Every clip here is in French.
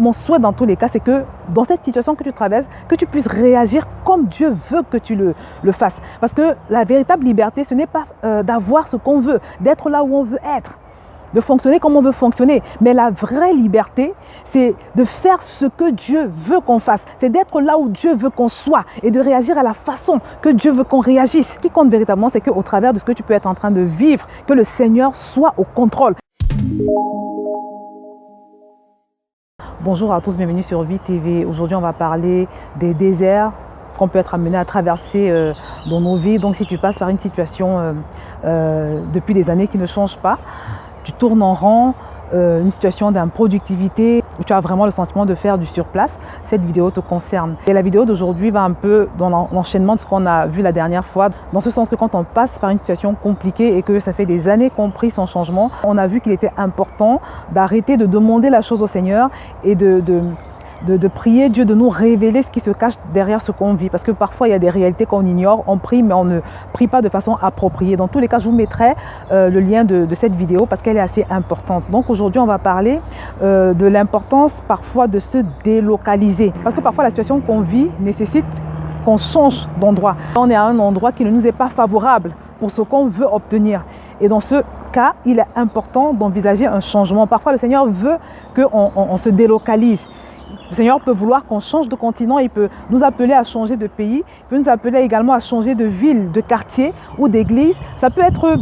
Mon souhait dans tous les cas, c'est que dans cette situation que tu traverses, que tu puisses réagir comme Dieu veut que tu le fasses. Parce que la véritable liberté, ce n'est pas d'avoir ce qu'on veut, d'être là où on veut être, de fonctionner comme on veut fonctionner. Mais la vraie liberté, c'est de faire ce que Dieu veut qu'on fasse. C'est d'être là où Dieu veut qu'on soit et de réagir à la façon que Dieu veut qu'on réagisse. Ce qui compte véritablement, c'est qu'au travers de ce que tu peux être en train de vivre, que le Seigneur soit au contrôle. Bonjour à tous, bienvenue sur Vie TV. Aujourd'hui, on va parler des déserts qu'on peut être amené à traverser dans nos vies. Donc, si tu passes par une situation depuis des années qui ne change pas, tu tournes en rond, une situation d'improductivité où tu as vraiment le sentiment de faire du surplace, cette vidéo te concerne. Et la vidéo d'aujourd'hui va un peu dans l'enchaînement de ce qu'on a vu la dernière fois, dans ce sens que quand on passe par une situation compliquée et que ça fait des années qu'on prie son changement, on a vu qu'il était important d'arrêter de demander la chose au Seigneur et de prier Dieu de nous révéler ce qui se cache derrière ce qu'on vit. Parce que parfois, il y a des réalités qu'on ignore, on prie, mais on ne prie pas de façon appropriée. Dans tous les cas, je vous mettrai le lien de cette vidéo parce qu'elle est assez importante. Donc aujourd'hui, on va parler de l'importance parfois de se délocaliser. Parce que parfois, la situation qu'on vit nécessite qu'on change d'endroit. On est à un endroit qui ne nous est pas favorable pour ce qu'on veut obtenir. Et dans ce cas, il est important d'envisager un changement. Parfois, le Seigneur veut qu'on se délocalise. Le Seigneur peut vouloir qu'on change de continent, il peut nous appeler à changer de pays, il peut nous appeler également à changer de ville, de quartier ou d'église. Ça peut être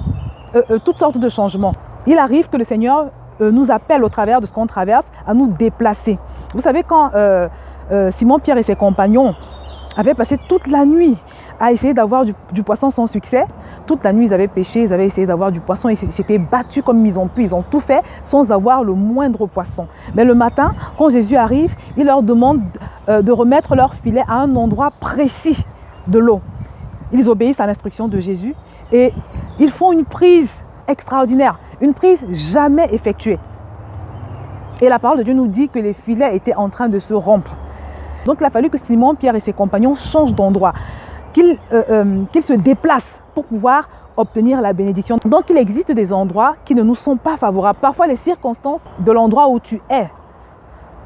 toutes sortes de changements. Il arrive que le Seigneur nous appelle au travers de ce qu'on traverse à nous déplacer. Vous savez, quand Simon, Pierre et ses compagnons avaient passé toute la nuit à essayer d'avoir du poisson sans succès. Toute la nuit, ils avaient pêché, ils avaient essayé d'avoir du poisson, ils s'étaient battus comme ils ont pu, ils ont tout fait sans avoir le moindre poisson. Mais le matin, quand Jésus arrive, il leur demande de remettre leur filet à un endroit précis de l'eau. Ils obéissent à l'instruction de Jésus et ils font une prise extraordinaire, une prise jamais effectuée. Et la parole de Dieu nous dit que les filets étaient en train de se rompre. Donc il a fallu que Simon, Pierre et ses compagnons changent d'endroit, qu'ils se déplacent pour pouvoir obtenir la bénédiction. Donc il existe des endroits qui ne nous sont pas favorables. Parfois les circonstances de l'endroit où tu es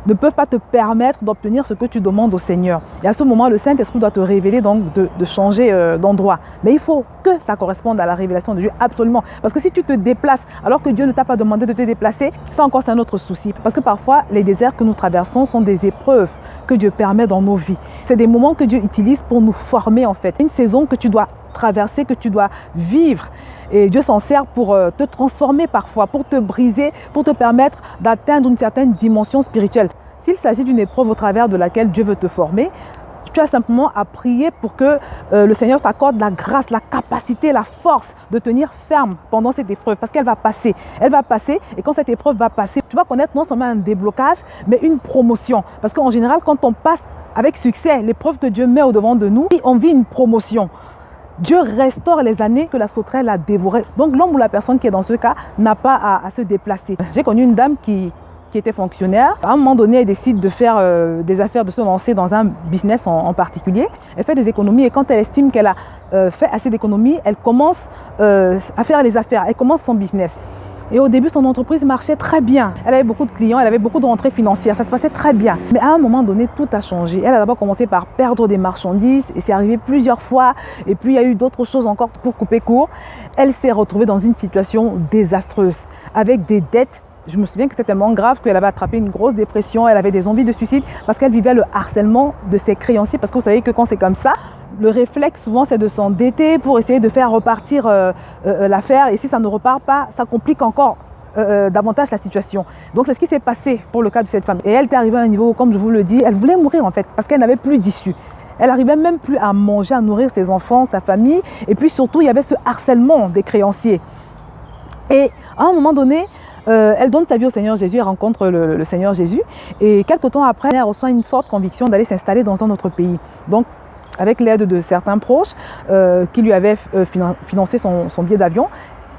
ne peuvent pas te permettre d'obtenir ce que tu demandes au Seigneur. Et à ce moment, le Saint-Esprit doit te révéler donc de changer d'endroit. Mais il faut que ça corresponde à la révélation de Dieu, absolument. Parce que si tu te déplaces alors que Dieu ne t'a pas demandé de te déplacer, ça encore c'est un autre souci. Parce que parfois, les déserts que nous traversons sont des épreuves que Dieu permet dans nos vies. C'est des moments que Dieu utilise pour nous former en fait. Une saison que tu dois traverser, que tu dois vivre. Et Dieu s'en sert pour te transformer parfois, pour te briser, pour te permettre d'atteindre une certaine dimension spirituelle. S'il s'agit d'une épreuve au travers de laquelle Dieu veut te former, tu as simplement à prier pour que le Seigneur t'accorde la grâce, la capacité, la force de tenir ferme pendant cette épreuve. Parce qu'elle va passer. Elle va passer et quand cette épreuve va passer, tu vas connaître non seulement un déblocage, mais une promotion. Parce qu'en général, quand on passe avec succès l'épreuve que Dieu met au-devant de nous, on vit une promotion. Dieu restaure les années que la sauterelle a dévorées. Donc l'homme ou la personne qui est dans ce cas n'a pas à se déplacer. J'ai connu une dame qui était fonctionnaire. À un moment donné, elle décide de faire des affaires, de se lancer dans un business en particulier. Elle fait des économies et quand elle estime qu'elle a fait assez d'économies, elle commence à faire les affaires. Elle commence son business. Et au début, son entreprise marchait très bien. Elle avait beaucoup de clients, elle avait beaucoup de rentrées financières. Ça se passait très bien. Mais à un moment donné, tout a changé. Elle a d'abord commencé par perdre des marchandises et c'est arrivé plusieurs fois. Et puis, il y a eu d'autres choses encore pour couper court. Elle s'est retrouvée dans une situation désastreuse avec des dettes. Je me souviens que c'était tellement grave qu'elle avait attrapé une grosse dépression. Elle avait des envies de suicide parce qu'elle vivait le harcèlement de ses créanciers. Parce que vous savez que quand c'est comme ça, le réflexe souvent c'est de s'endetter pour essayer de faire repartir l'affaire. Et si ça ne repart pas, ça complique encore davantage la situation. Donc c'est ce qui s'est passé pour le cas de cette femme. Et elle était arrivée à un niveau où, comme je vous le dis, elle voulait mourir en fait parce qu'elle n'avait plus d'issue. Elle n'arrivait même plus à manger, à nourrir ses enfants, sa famille. Et puis surtout, il y avait ce harcèlement des créanciers. Et à un moment donné, elle donne sa vie au Seigneur Jésus, elle rencontre le Seigneur Jésus. Et quelques temps après, elle reçoit une forte conviction d'aller s'installer dans un autre pays. Donc, avec l'aide de certains proches qui lui avaient financé son billet d'avion,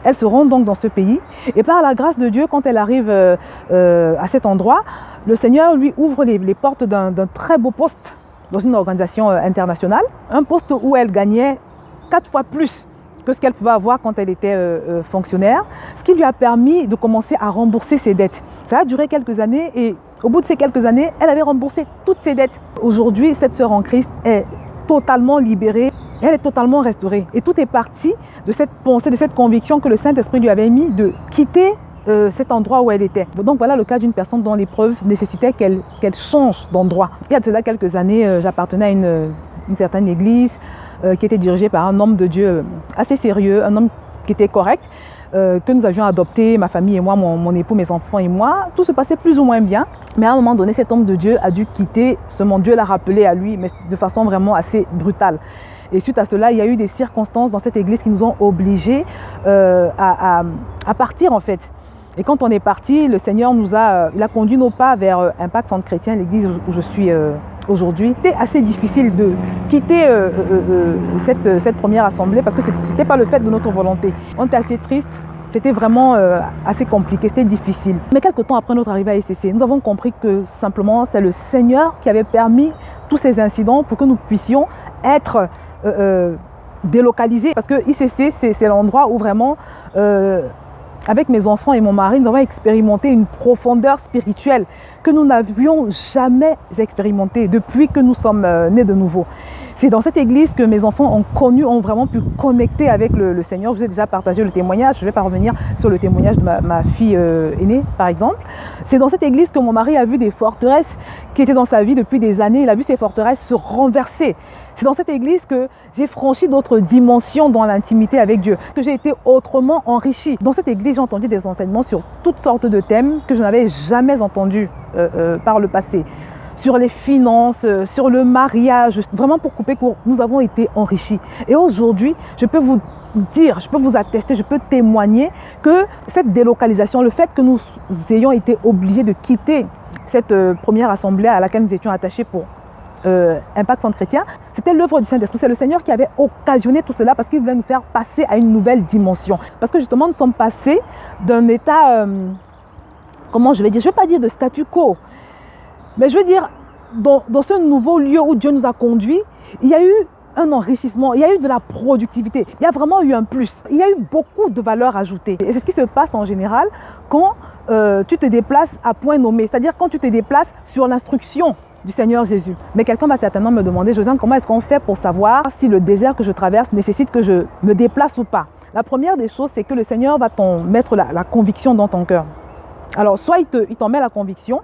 elle se rend donc dans ce pays. Et par la grâce de Dieu, quand elle arrive à cet endroit, le Seigneur lui ouvre les portes d'un très beau poste dans une organisation internationale. Un poste où elle gagnait 4 fois plus que ce qu'elle pouvait avoir quand elle était fonctionnaire, ce qui lui a permis de commencer à rembourser ses dettes. Ça a duré quelques années et Au bout de ces quelques années, elle avait remboursé toutes ses dettes. Aujourd'hui, cette sœur en Christ est totalement libérée, elle est totalement restaurée. Et tout est parti de cette pensée, de cette conviction que le Saint-Esprit lui avait mis de quitter cet endroit où elle était. Donc voilà le cas d'une personne dont l'épreuve nécessitait qu'elle change d'endroit. Il y a de cela quelques années, j'appartenais à une certaine église qui était dirigée par un homme de Dieu assez sérieux, un homme qui était correct, que nous avions adopté, ma famille et moi, mon époux, mes enfants et moi. Tout se passait plus ou moins bien. Mais à un moment donné, cet homme de Dieu a dû quitter ce monde. Dieu l'a rappelé à lui, mais de façon vraiment assez brutale. Et suite à cela, il y a eu des circonstances dans cette église qui nous ont obligés à partir en fait. Et quand on est parti, le Seigneur il a conduit nos pas vers Impact Centre Chrétien, l'église où je suis aujourd'hui. C'était assez difficile de quitter cette première assemblée parce que ce n'était pas le fait de notre volonté. On était assez triste, c'était vraiment assez compliqué, c'était difficile. Mais quelques temps après notre arrivée à ICC, nous avons compris que simplement c'est le Seigneur qui avait permis tous ces incidents pour que nous puissions être délocalisés. Parce que ICC, c'est l'endroit où vraiment... avec mes enfants et mon mari, nous avons expérimenté une profondeur spirituelle que nous n'avions jamais expérimentée depuis que nous sommes nés de nouveau. C'est dans cette église que mes enfants ont vraiment pu connecter avec le Seigneur. Je vous ai déjà partagé le témoignage, je ne vais pas revenir sur le témoignage de ma fille aînée, par exemple. C'est dans cette église que mon mari a vu des forteresses qui étaient dans sa vie depuis des années. Il a vu ces forteresses se renverser. C'est dans cette église que j'ai franchi d'autres dimensions dans l'intimité avec Dieu, que j'ai été autrement enrichi. Dans cette église, j'ai entendu des enseignements sur toutes sortes de thèmes que je n'avais jamais entendus par le passé. Sur les finances, sur le mariage, vraiment pour couper court, nous avons été enrichis. Et aujourd'hui, je peux vous dire, je peux vous attester, je peux témoigner que cette délocalisation, le fait que nous ayons été obligés de quitter cette première assemblée à laquelle nous étions attachés pour Impact Centre Chrétien, c'était l'œuvre du Saint-Esprit. C'est le Seigneur qui avait occasionné tout cela parce qu'il voulait nous faire passer à une nouvelle dimension. Parce que justement, nous sommes passés d'un état, comment je vais dire, je ne vais pas dire de statu quo, mais je veux dire, dans ce nouveau lieu où Dieu nous a conduits, il y a eu un enrichissement, il y a eu de la productivité, il y a vraiment eu un plus, il y a eu beaucoup de valeur ajoutée. Et c'est ce qui se passe en général quand tu te déplaces à point nommé, c'est-à-dire quand tu te déplaces sur l'instruction du Seigneur Jésus. Mais quelqu'un va certainement me demander, Josiane, comment est-ce qu'on fait pour savoir si le désert que je traverse nécessite que je me déplace ou pas? La première des choses, c'est que le Seigneur va t'en mettre la conviction dans ton cœur. Alors, soit il t'en met la conviction,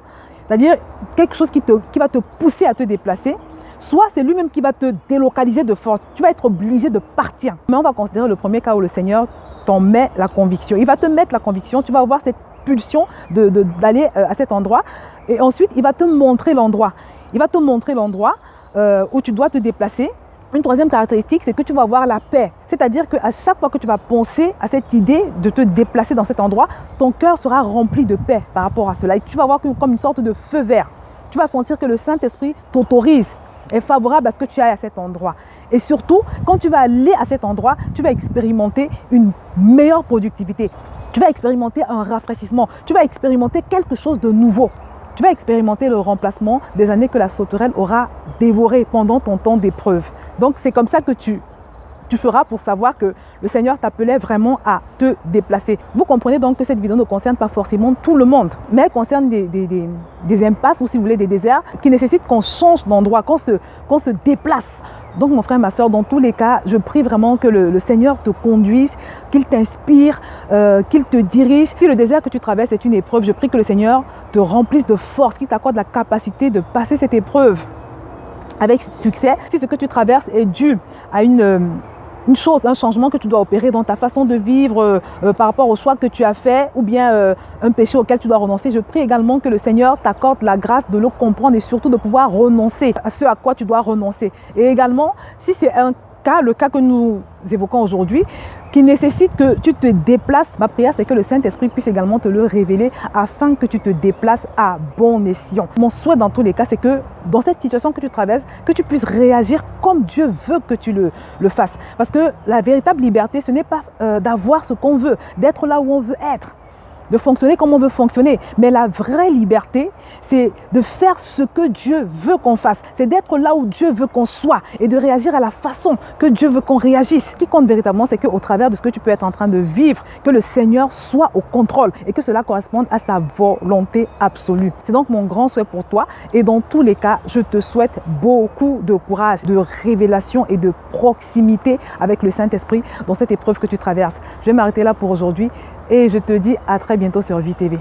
c'est-à-dire quelque chose qui va te pousser à te déplacer, soit c'est lui-même qui va te délocaliser de force. Tu vas être obligé de partir. Mais on va considérer le premier cas où le Seigneur t'en met la conviction. Il va te mettre la conviction, tu vas avoir cette pulsion d'aller à cet endroit. Et ensuite, il va te montrer l'endroit. Il va te montrer l'endroit où tu dois te déplacer. Une troisième caractéristique, c'est que tu vas avoir la paix. C'est-à-dire qu'à chaque fois que tu vas penser à cette idée de te déplacer dans cet endroit, ton cœur sera rempli de paix par rapport à cela. Et tu vas avoir comme une sorte de feu vert. Tu vas sentir que le Saint-Esprit t'autorise, est favorable à ce que tu ailles à cet endroit. Et surtout, quand tu vas aller à cet endroit, tu vas expérimenter une meilleure productivité. Tu vas expérimenter un rafraîchissement. Tu vas expérimenter quelque chose de nouveau. Tu vas expérimenter le remplacement des années que la sauterelle aura dévoré pendant ton temps d'épreuve. Donc, c'est comme ça que tu feras pour savoir que le Seigneur t'appelait vraiment à te déplacer. Vous comprenez donc que cette vidéo ne concerne pas forcément tout le monde, mais elle concerne des impasses ou si vous voulez des déserts qui nécessitent qu'on change d'endroit, qu'on se déplace. Donc mon frère, ma soeur, dans tous les cas, je prie vraiment que le Seigneur te conduise, qu'il t'inspire, qu'il te dirige. Si le désert que tu traverses est une épreuve, je prie que le Seigneur te remplisse de force, qu'il t'accorde la capacité de passer cette épreuve avec succès. Si ce que tu traverses est dû à une chose, un changement que tu dois opérer dans ta façon de vivre par rapport au choix que tu as fait ou bien un péché auquel tu dois renoncer, je prie également que le Seigneur t'accorde la grâce de le comprendre et surtout de pouvoir renoncer à ce à quoi tu dois renoncer. Et également, si c'est un cas, le cas que nous évoquons aujourd'hui, qui nécessite que tu te déplaces, ma prière c'est que le Saint-Esprit puisse également te le révéler afin que tu te déplaces à bon escient. Mon souhait dans tous les cas, c'est que dans cette situation que tu traverses, que tu puisses réagir comme Dieu veut que tu le fasses. Parce que la véritable liberté, ce n'est pas d'avoir ce qu'on veut, d'être là où on veut être. de fonctionner comme on veut fonctionner. Mais la vraie liberté, c'est de faire ce que Dieu veut qu'on fasse. C'est d'être là où Dieu veut qu'on soit et de réagir à la façon que Dieu veut qu'on réagisse. Ce qui compte véritablement, c'est qu'au travers de ce que tu peux être en train de vivre, que le Seigneur soit au contrôle et que cela corresponde à sa volonté absolue. C'est donc mon grand souhait pour toi et dans tous les cas, je te souhaite beaucoup de courage, de révélation et de proximité avec le Saint-Esprit dans cette épreuve que tu traverses. Je vais m'arrêter là pour aujourd'hui et je te dis à très bientôt sur Vie TV.